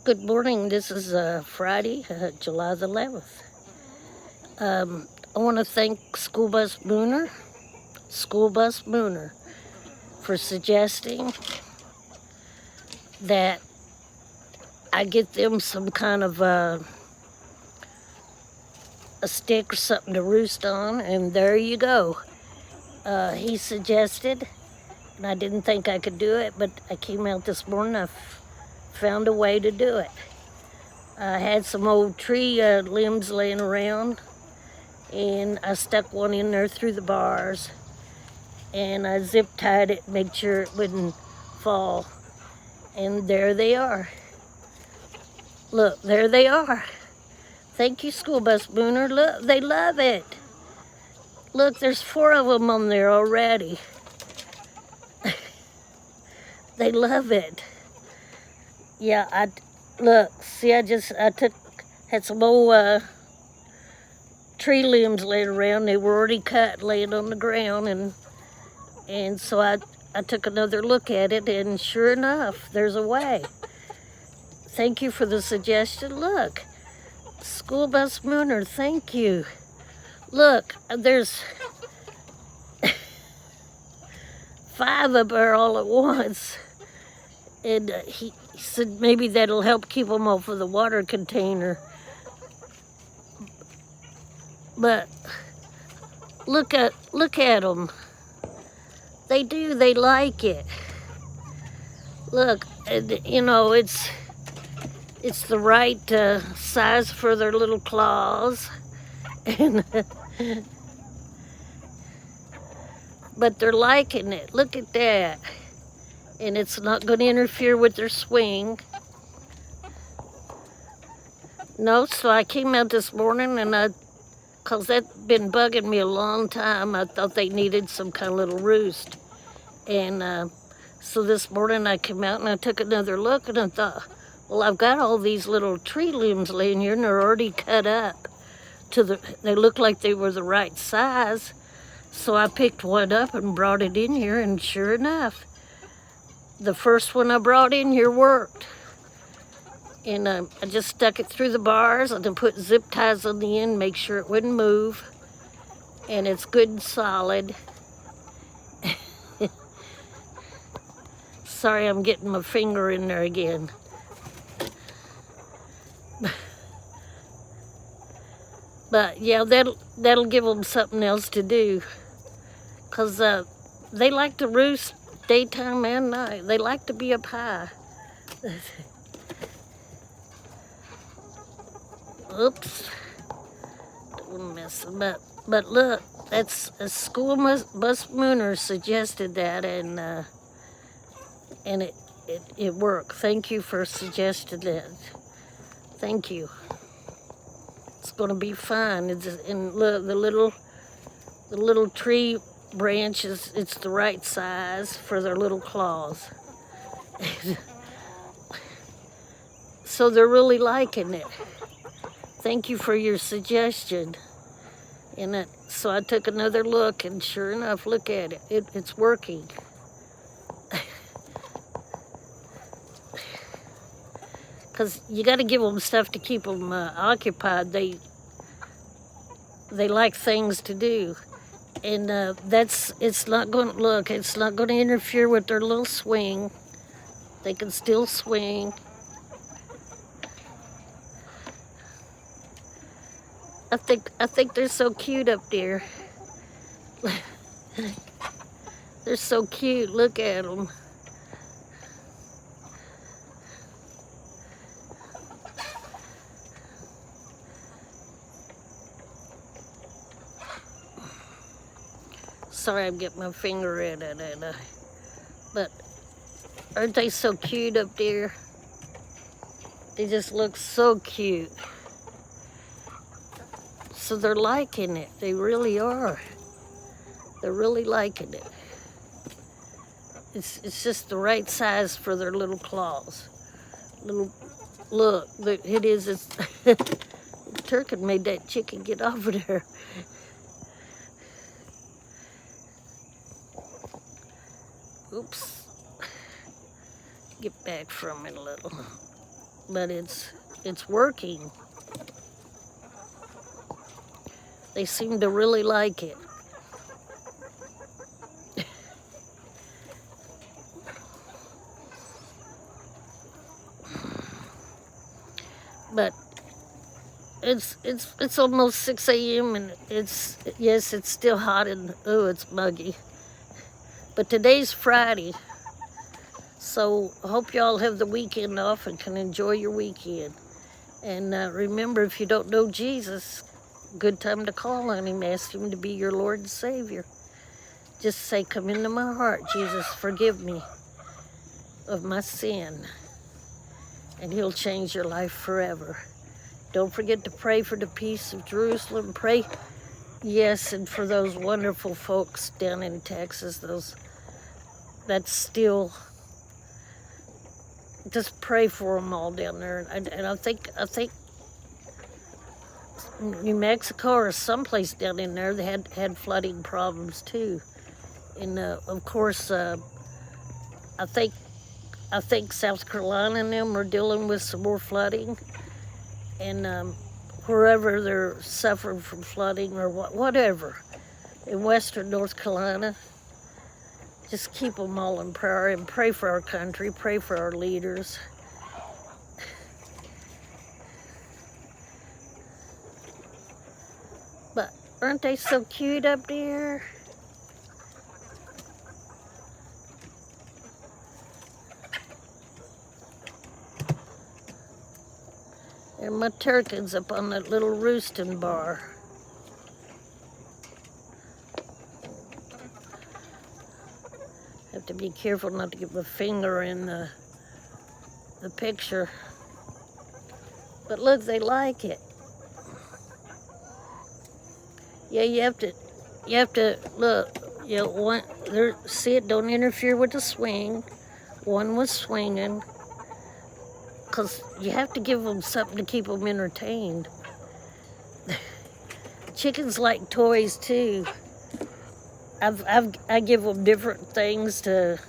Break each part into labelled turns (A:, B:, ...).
A: Good morning. This is Friday, July the 11th. I want to thank School Bus Mooner, for suggesting that I get them some kind of a stick or something to roost on, and there you go. He suggested, and I didn't think I could do it, but I came out this morning, I found a way to do it. I had some old tree limbs laying around, and I stuck one in there through the bars, and I zip tied it, made sure it wouldn't fall, and there they are. Look, there they are. Thank you, School Bus Mooner. Look, they love it. Look, there's 4 of them on there already. They love it. Yeah, look, see, I had some old tree limbs laying around. They were already cut, laying on the ground, and so I took another look at it, and sure enough, there's a way. Thank you for the suggestion. Look, School Bus Mooner, thank you. Look, there's 5 of them all at once, and he said maybe that'll help keep them off of the water container. But look at them. They like it. Look, and, you know, it's the right size for their little claws, and but they're liking it. Look at that. And it's not going to interfere with their swing. No, so I came out this morning, and because that's been bugging me a long time, I thought they needed some kind of little roost. And so this morning I came out and I took another look, and I thought, well, I've got all these little tree limbs laying here, and they're already cut up. They look like they were the right size. So I picked one up and brought it in here, and sure enough, the first one I brought in here worked. And I just stuck it through the bars, and then put zip ties on the end, make sure it wouldn't move. And it's good and solid. Sorry, I'm getting my finger in there again. But yeah, that'll give them something else to do. Because they like to roost daytime and night. They like to be up high. Oops. Don't mess them up. But look, that's a School Bus Mooner suggested that, and it worked. Thank you for suggesting that. Thank you. It's going to be fun. And look, the little tree branches, it's the right size for their little claws. So they're really liking it. Thank you for your suggestion. And so I took another look, and sure enough, look at it. It's working. Because you got to give them stuff to keep them occupied. They like things to do. And it's not going to interfere with their little swing. They can still swing. I think they're so cute up there. They're so cute. Look at them. Sorry, I'm getting my finger in it, but aren't they so cute up there? They just look so cute. So they're liking it. They really are. They're really liking it. It's just the right size for their little claws. Look, it is. It's Turkin made that chicken get over there. Oops. Get back from it a little. but it's working. They seem to really like it. But it's almost 6 a.m. and it's still hot and it's muggy. But today's Friday, so I hope y'all have the weekend off and can enjoy your weekend. And remember, if you don't know Jesus, good time to call on him, ask him to be your Lord and Savior. Just say, come into my heart, Jesus, forgive me of my sin. And he'll change your life forever. Don't forget to pray for the peace of Jerusalem. Pray, yes, and for those wonderful folks down in Texas, that's still, just pray for them all down there. And I think New Mexico or someplace down in there, they had flooding problems too. And of course, I think South Carolina and them are dealing with some more flooding. And wherever they're suffering from flooding or whatever, in western North Carolina, just keep them all in prayer and pray for our country, pray for our leaders. But aren't they so cute up there? And my turkey's up on that little roosting bar. Have to be careful not to get my finger in the picture. But look, they like it. Yeah, you have to look. You know, see it, don't interfere with the swing. One was swinging. Because you have to give them something to keep them entertained. Chickens like toys too. I give them different things to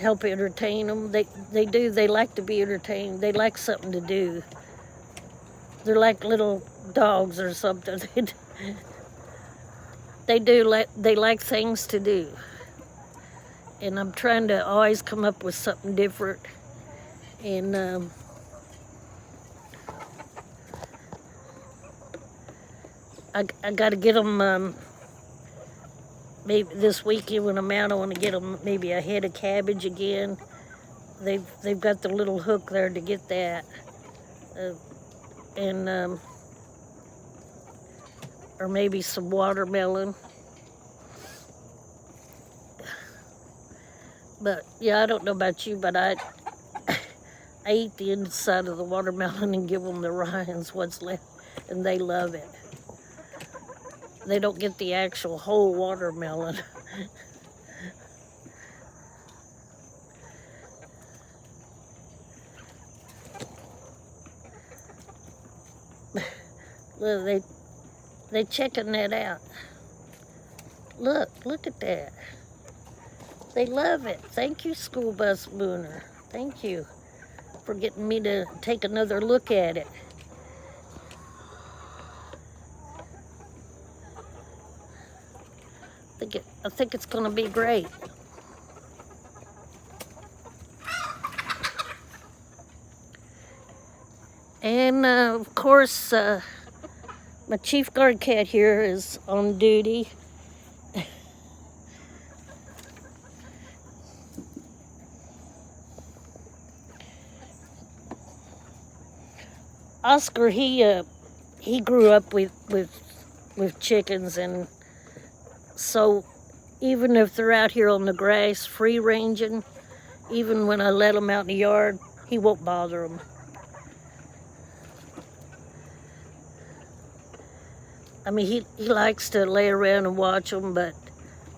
A: help entertain them. They like to be entertained. They like something to do. They're like little dogs or something. They like things to do. And I'm trying to always come up with something different. And I got to get them, maybe this weekend when I'm out, I want to get them maybe a head of cabbage again. They've got the little hook there to get that. Or maybe some watermelon. But yeah, I don't know about you, but I eat the inside of the watermelon and give them the rinds, what's left, and they love it. They don't get the actual whole watermelon. Look, they checking that out. Look at that. They love it. Thank you, School Bus Booner. Thank you for getting me to take another look at it. I think it's going to be great. And of course, my chief guard cat here is on duty. Oscar, he grew up with chickens, and so even if they're out here on the grass, free ranging, even when I let them out in the yard, he won't bother them. I mean, he likes to lay around and watch them, but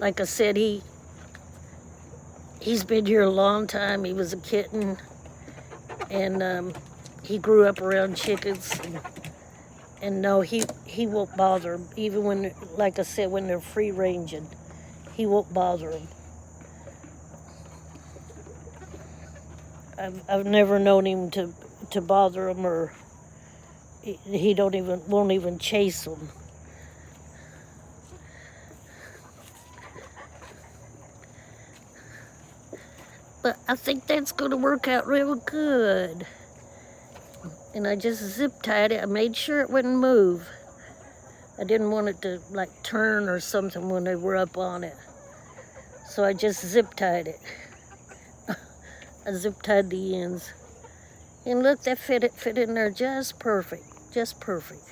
A: like I said, he's been here a long time. He was a kitten, and he grew up around chickens, and no, he won't bother them. Even when, like I said, when they're free ranging, he won't bother them. I've never known him to bother them, or he won't even chase them. But I think that's going to work out real good. And I just zip tied it. I made sure it wouldn't move. I didn't want it to like turn or something when they were up on it. So I just zip tied it. I zip tied the ends. And look, that fit in there just perfect. Just perfect.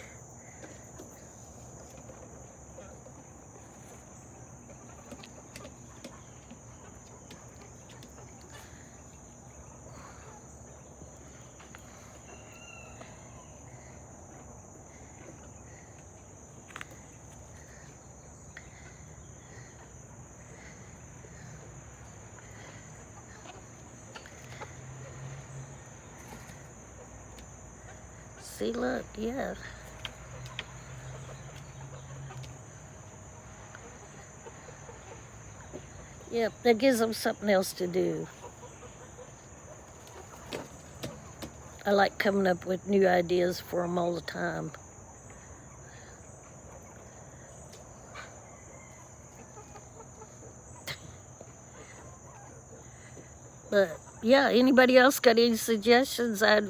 A: See, look, yeah. Yep, that gives them something else to do. I like coming up with new ideas for them all the time. But yeah, anybody else got any suggestions? I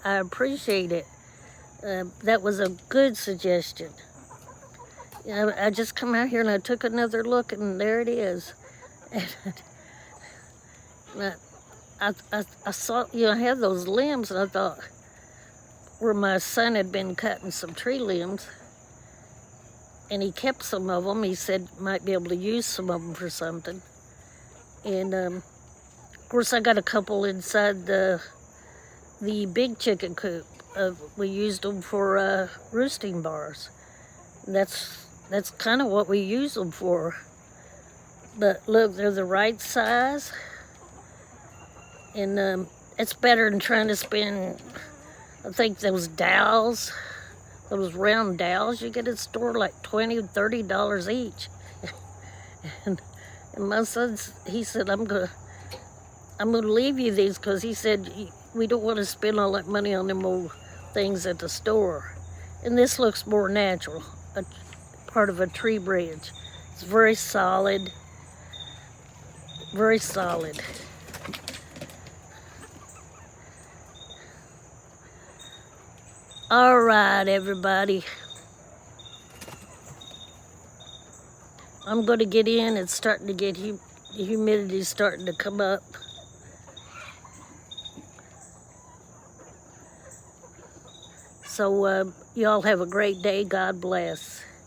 A: appreciate it. That was a good suggestion. Yeah, I just come out here and I took another look, and there it is. And I saw, I had those limbs, and I thought, where my son had been cutting some tree limbs, and he kept some of them. He said might be able to use some of them for something. And of course, I got a couple inside the big chicken coop. We used them for roosting bars. And that's kind of what we use them for. But look, they're the right size. And it's better than trying to spend, I think those dowels, those round dowels you get at the store, like $20, $30 each. and my son, he said, I'm gonna leave you these, because he said, we don't want to spend all that money on them old things at the store. And this looks more natural, a part of a tree branch. It's very solid, very solid. All right, everybody. I'm going to get in. It's starting to get, the humidity's starting to come up. So y'all have a great day. God bless.